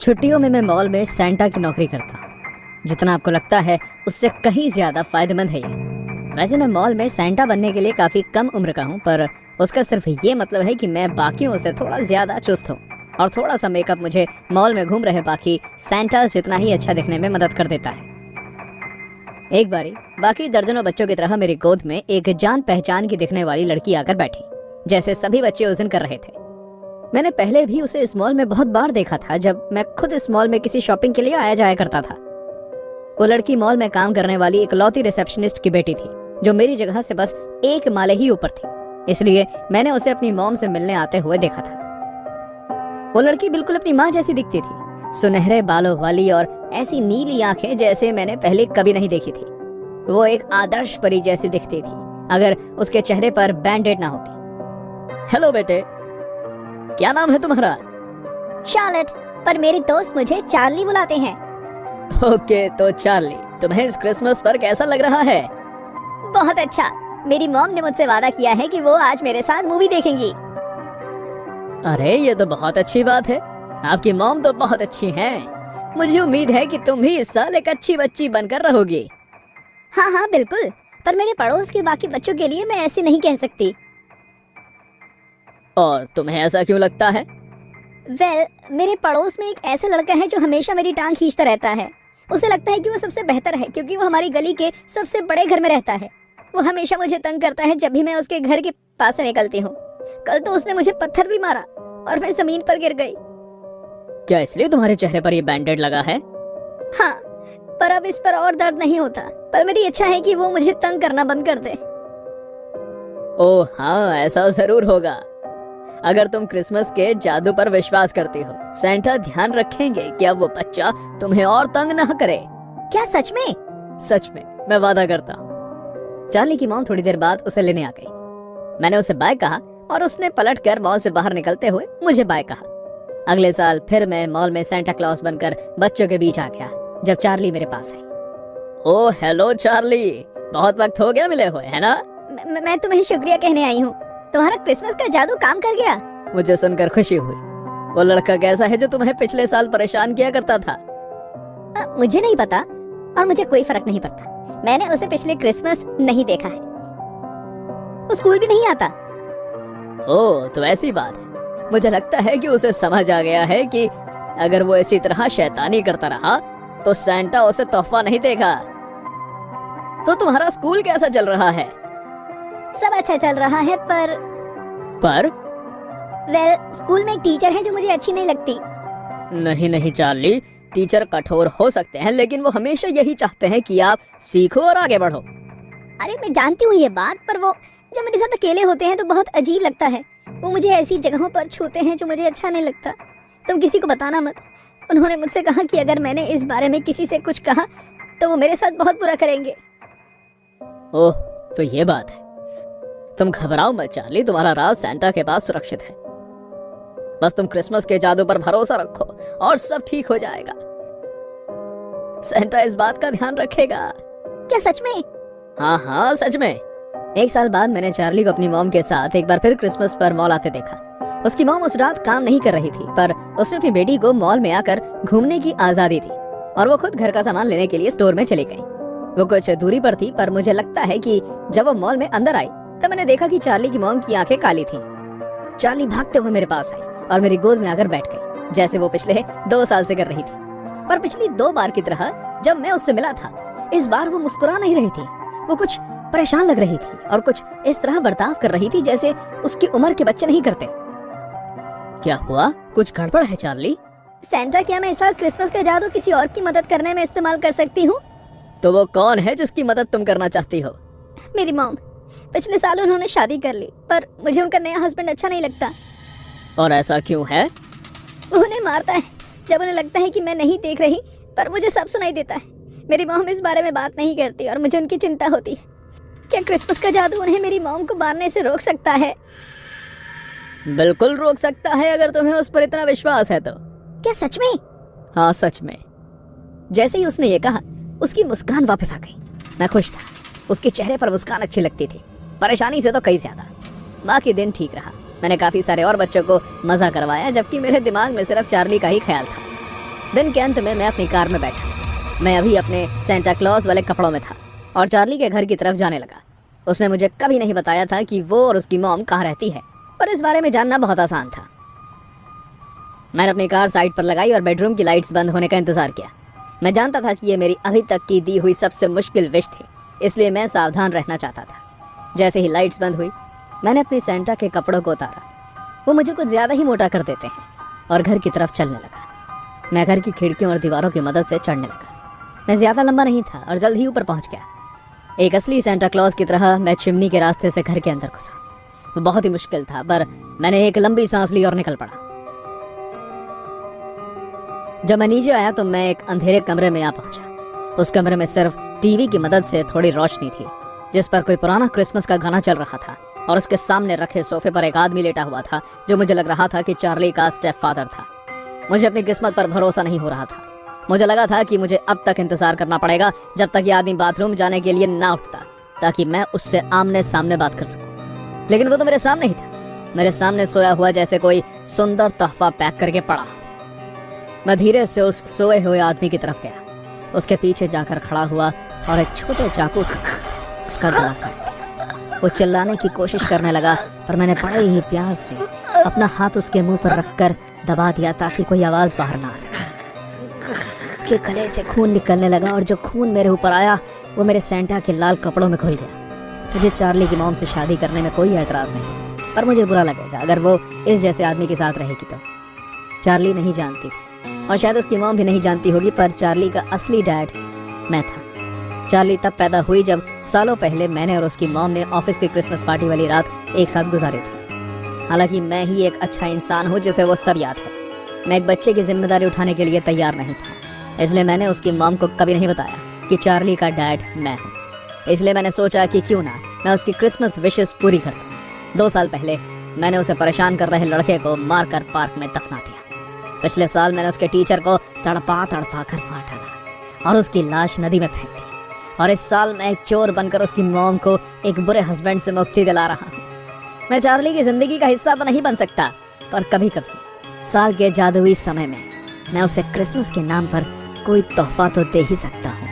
छुट्टियों में मैं मॉल में सेंटा की नौकरी करता हूँ। जितना आपको लगता है उससे कहीं ज्यादा फायदेमंद है ये। वैसे मैं मॉल में सेंटा बनने के लिए काफी कम उम्र का हूँ, पर उसका सिर्फ ये मतलब है कि मैं बाकियों से थोड़ा ज्यादा चुस्त हूँ और थोड़ा सा मेकअप मुझे मॉल में घूम रहे बाकी सेंटास जितना ही अच्छा दिखने में मदद कर देता है। एक बारी बाकी दर्जनों बच्चों की तरह मेरी गोद में एक जान पहचान की दिखने वाली लड़की आकर बैठी, जैसे सभी बच्चे उस दिन कर रहे थे। मैंने पहले भी उसे इस मॉल में बहुत बार देखा था, जब मैं खुद इस मॉल में किसी शॉपिंग के लिए आया जाया करता था। वो लड़की मॉल में काम करने वाली इकलौती रिसेप्शनिस्ट की बेटी थी, जो मेरी जगह से बस एक माले ही ऊपर थी, इसलिए मैंने उसे अपनी मॉम से मिलने आते हुए देखा था। वो लड़की बिल्कुल अपनी माँ जैसी दिखती थी, सुनहरे बालों वाली और ऐसी नीली आंखें जैसे मैंने पहले कभी नहीं देखी थी। वो एक आदर्श परी जैसी दिखती थी, अगर उसके चेहरे पर बैंडेड ना होती। हेलो बेटे, क्या नाम है तुम्हारा? शार्लेट, पर मेरे दोस्त मुझे चार्ली बुलाते हैं। ओके, तो चार्ली, तुम्हें इस क्रिसमस पर कैसा लग रहा है? बहुत अच्छा। मेरी मॉम ने मुझसे वादा किया है कि वो आज मेरे साथ मूवी देखेंगी। अरे ये तो बहुत अच्छी बात है। आपकी मॉम तो बहुत अच्छी हैं। मुझे उम्मीद है कि तुम भी इस साल एक अच्छी बच्ची बनकर रहोगी। हाँ हाँ बिल्कुल, पर मेरे पड़ोस के बाकी बच्चों के लिए मैं ऐसे नहीं कह सकती। और तुम्हें ऐसा क्यों लगता है? मेरे पड़ोस में एक ऐसा लड़का है जो हमेशा मेरी टांग खींचता रहता है। उसे लगता है कि वो सबसे बेहतर है क्योंकि वो हमारी गली के सबसे बड़े घर में रहता है। वो हमेशा मुझे तंग करता है जब भी मैं उसके घर के पास से निकलती हूँ। कल तो उसने मुझे पत्थर भी मारा और मैं जमीन पर गिर गई। क्या इसलिए तुम्हारे चेहरे पर ये बैंडेड लगा है? हाँ, पर अब इस पर और दर्द नहीं होता। पर मेरी इच्छा है कि वो मुझे तंग करना बंद कर दे। ओह हाँ, ऐसा जरूर होगा। अगर तुम क्रिसमस के जादू पर विश्वास करती हो, सेंटा ध्यान रखेंगे कि अब वो बच्चा तुम्हें और तंग ना करे। क्या सच में? सच में, मैं वादा करता हूँ। चार्ली की मॉम थोड़ी देर बाद उसे लेने आ गई। मैंने उसे बाय कहा और उसने पलटकर मॉल से बाहर निकलते हुए मुझे बाय कहा। अगले साल फिर मैं मॉल में सेंटा क्लॉज बनकर बच्चों के बीच आ गया, जब चार्ली मेरे पास आई। ओह हेलो चार्ली, बहुत वक्त हो गया मिले हुए, है ना? मैं तुम्हें शुक्रिया कहने आई हूँ। तुम्हारा क्रिसमस का जादू काम कर गया। मुझे सुनकर खुशी हुई। वो लड़का कैसा है जो तुम्हें पिछले साल परेशान किया करता था? मुझे नहीं पता और मुझे कोई फर्क नहीं पड़ता। मैंने उसे पिछले क्रिसमस नहीं देखा है। वो स्कूल भी नहीं आता। ओह, तो ऐसी बात है। मुझे लगता है कि उसे समझ आ गया है कि अगर वो इसी तरह शैतानी करता रहा तो सेंटा उसे तोहफा नहीं देगा। तो तुम्हारा स्कूल कैसा चल रहा है? सब अच्छा चल रहा है, पर स्कूल में एक टीचर है जो मुझे अच्छी नहीं लगती। नहीं चार्ली, टीचर कठोर हो सकते हैं, लेकिन वो हमेशा यही चाहते हैं कि आप सीखो और आगे बढ़ो। अरे मैं जानती हूँ ये बात, पर वो जब मेरे साथ अकेले होते हैं तो बहुत अजीब लगता है। वो मुझे ऐसी जगहों पर छूते हैं जो मुझे अच्छा नहीं लगता। तुम किसी को बताना मत। उन्होंने मुझसे कहा कि अगर मैंने इस बारे में किसी से कुछ कहा तो वो मेरे साथ बहुत बुरा करेंगे। ओह, तो ये बात है। तुम घबराओ मत चार्ली, तुम्हारा राज सेंटा के पास सुरक्षित है। बस तुम क्रिसमस के जादू पर भरोसा रखो और सब ठीक हो जाएगा। सेंटा इस बात का ध्यान रखेगा। क्या सच में? हाँ सच में। एक साल बाद मैंने चार्ली को अपनी मॉम के साथ एक बार फिर क्रिसमस पर मॉल आते देखा। उसकी मॉम उस रात काम नहीं कर रही थी, पर उसने अपनी बेटी को मॉल में आकर घूमने की आजादी दी और वो खुद घर का सामान लेने के लिए स्टोर में चली गई। वो कुछ दूरी पर थी, पर मुझे लगता है कि जब वो मॉल में अंदर आई तब मैंने देखा कि चार्ली की मॉम की आंखें काली थीं। चार्ली भागते हुए मेरे पास आई और मेरी गोद में आकर बैठ गई, जैसे वो पिछले 2 साल से कर रही थी। पर पिछली 2 बार की तरह जब मैं उससे मिला था, इस बार वो मुस्कुरा नहीं रही थी। वो कुछ परेशान लग रही थी और कुछ इस तरह बर्ताव कर रही थी जैसे उसकी उम्र के बच्चे नहीं करते। क्या हुआ? कुछ गड़बड़ है चार्ली? सेंटा, क्या मैं इस साल क्रिसमस का जादू किसी और की मदद करने में इस्तेमाल कर सकती हूँ? तो वो कौन है जिसकी मदद तुम करना चाहती हो? मेरी मॉम। पिछले साल उन्होंने शादी कर ली, पर मुझे उनका नया हस्बैंड अच्छा नहीं लगता। और ऐसा क्यों है? वो उन्हें मारता है जब उन्हें लगता है कि मैं नहीं देख रही, पर मुझे सब सुनाई देता है। मेरी मॉम इस बारे में बात नहीं करती और मुझे उनकी चिंता होती है। क्या क्रिसमस का जादू उन्हें मेरी मॉम को मारने से रोक सकता है? बिल्कुल रोक सकता है, अगर तुम्हें उस पर इतना विश्वास है तो। क्या सच में? हाँ सच में। जैसे ही उसने ये कहा, उसकी मुस्कान वापस आ गई। मैं खुश था। उसके चेहरे पर मुस्कान अच्छी लगती थी, परेशानी से तो कई ज्यादा। बाकी दिन ठीक रहा। मैंने काफी सारे और बच्चों को मजा करवाया, जबकि मेरे दिमाग में सिर्फ चार्ली का ही ख्याल था। दिन के अंत में मैं अपनी कार में बैठा। मैं अभी अपने सेंटा क्लॉज वाले कपड़ों में था और चार्ली के घर की तरफ जाने लगा। उसने मुझे कभी नहीं बताया था कि वो और उसकी मॉम कहाँ रहती है, पर इस बारे में जानना बहुत आसान था। मैंने अपनी कार साइड पर लगाई और बेडरूम की लाइट्स बंद होने का इंतजार किया। मैं जानता था कि ये मेरी अभी तक की दी हुई सबसे मुश्किल विश थी, इसलिए मैं सावधान रहना चाहता था। जैसे ही लाइट्स बंद हुई, मैंने अपनी सेंटा के कपड़ों को उतारा। वो मुझे कुछ ज़्यादा ही मोटा कर देते हैं, और घर की तरफ चलने लगा। मैं घर की खिड़कियों और दीवारों की मदद से चढ़ने लगा। मैं ज़्यादा लंबा नहीं था और जल्द ही ऊपर पहुंच गया। एक असली सेंटा क्लॉज की तरह मैं चिमनी के रास्ते से घर के अंदर घुसा। वो बहुत ही मुश्किल था, पर मैंने एक लंबी सांस ली और निकल पड़ा। जब मैं नीचे आया तो मैं एक अंधेरे कमरे में आ पहुंचा। उस कमरे में सिर्फ टीवी की मदद से थोड़ी रोशनी थी, जिस पर कोई पुराना क्रिसमस का गाना चल रहा था, और उसके सामने रखे सोफे पर एक आदमी लेटा हुआ था जो मुझे लग रहा था कि चार्ली का स्टेप फादर था। मुझे अपनी किस्मत पर भरोसा नहीं हो रहा था। मुझे लगा था कि मुझे अब तक इंतजार करना पड़ेगा जब तक ये आदमी बाथरूम जाने के लिए ना उठता, ताकि मैं उससे आमने सामने बात कर सकूं। लेकिन वो तो मेरे सामने ही था, मेरे सामने सोया हुआ, जैसे कोई सुंदर तोहफा पैक करके पड़ा। मैं धीरे से उस सोए हुए आदमी की तरफ गया, उसके पीछे जाकर खड़ा हुआ और एक छोटे चाकू से उसका गला काट दिया। वो चिल्लाने की कोशिश करने लगा, पर मैंने बड़े ही प्यार से अपना हाथ उसके मुंह पर रखकर दबा दिया ताकि कोई आवाज बाहर ना आ सके। उसके गले से खून निकलने लगा, और जो खून मेरे ऊपर आया वो मेरे सेंटा के लाल कपड़ों में घुल गया। मुझे चार्ली की मॉम से शादी करने में कोई एतराज नहीं, पर मुझे बुरा लगेगा अगर वो इस जैसे आदमी के साथ रहेगी। तो चार्ली नहीं जानती थी, और शायद उसकी मॉम भी नहीं जानती होगी, पर चार्ली का असली डैड मैं था। चार्ली तब पैदा हुई जब सालों पहले मैंने और उसकी मॉम ने ऑफिस की क्रिसमस पार्टी वाली रात एक साथ गुजारी थी। हालांकि मैं ही एक अच्छा इंसान हूँ जिसे वो सब याद है, मैं एक बच्चे की जिम्मेदारी उठाने के लिए तैयार नहीं था। इसलिए मैंने उसकी मॉम को कभी नहीं बताया कि चार्ली का डैड मैं हूँ। इसलिए मैंने सोचा कि क्यों ना मैं उसकी क्रिसमस विशेस पूरी कर दूँ। 2 साल पहले मैंने उसे परेशान कर रहे लड़के को मारकर पार्क में दफना दिया। पिछले साल मैंने उसके टीचर को तड़पा तड़पा कर मार डाला और उसकी लाश नदी में फेंक दी। और इस साल मैं एक चोर बनकर उसकी मॉम को एक बुरे हस्बैंड से मुक्ति दिला रहा हूँ। मैं चार्ली की जिंदगी का हिस्सा तो नहीं बन सकता, पर कभी कभी साल के जादुई समय में मैं उसे क्रिसमस के नाम पर कोई तोहफा तो दे ही सकता हूँ।